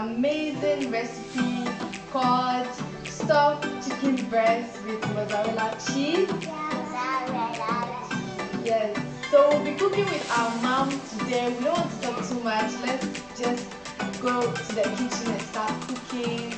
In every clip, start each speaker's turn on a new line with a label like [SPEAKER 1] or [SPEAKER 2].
[SPEAKER 1] amazing recipe called stuffed chicken breast with mozzarella cheese. Yes, so we'll be cooking with our mom today. We don't want to talk too much. Let's just go to the kitchen and start cooking.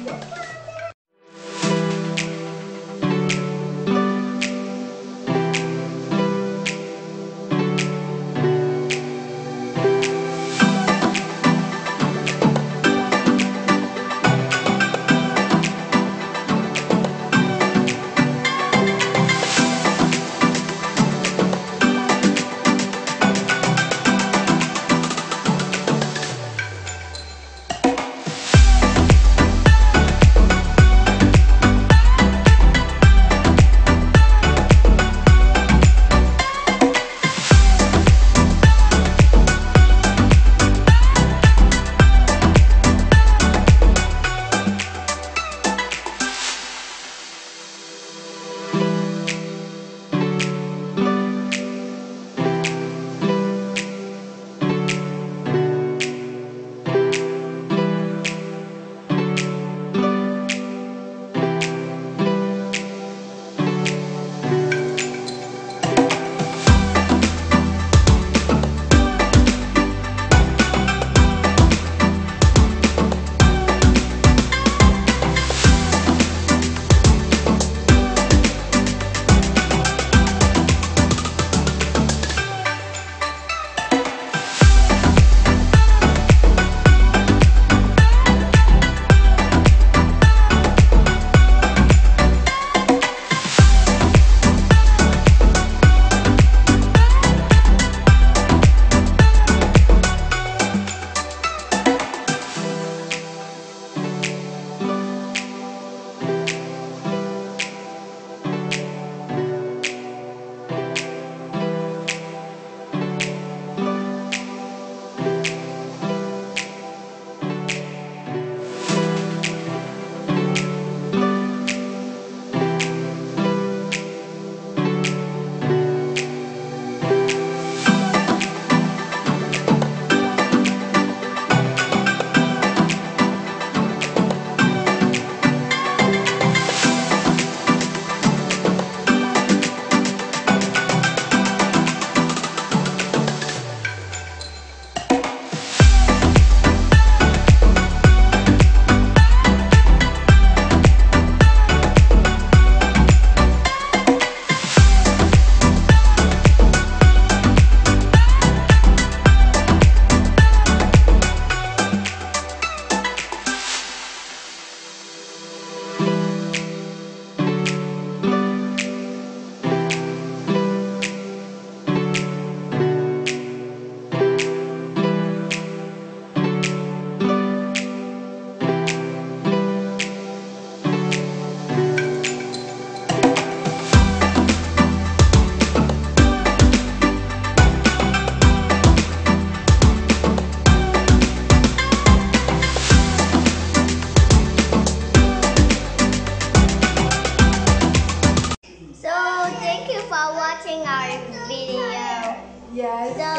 [SPEAKER 1] Yes.
[SPEAKER 2] So,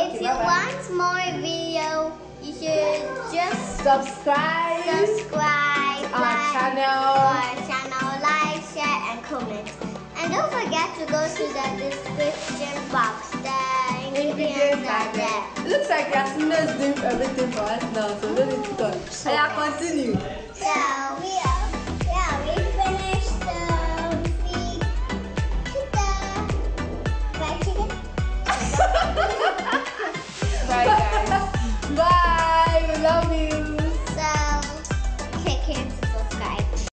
[SPEAKER 2] if you want more video, you should just
[SPEAKER 1] subscribe
[SPEAKER 2] our
[SPEAKER 1] channel,
[SPEAKER 2] like, share, and comment. And don't forget to go to the description box. The ingredients are there.
[SPEAKER 1] It looks like Yasmina's doing everything for us now, so don't need to talk. I continue.
[SPEAKER 2] So,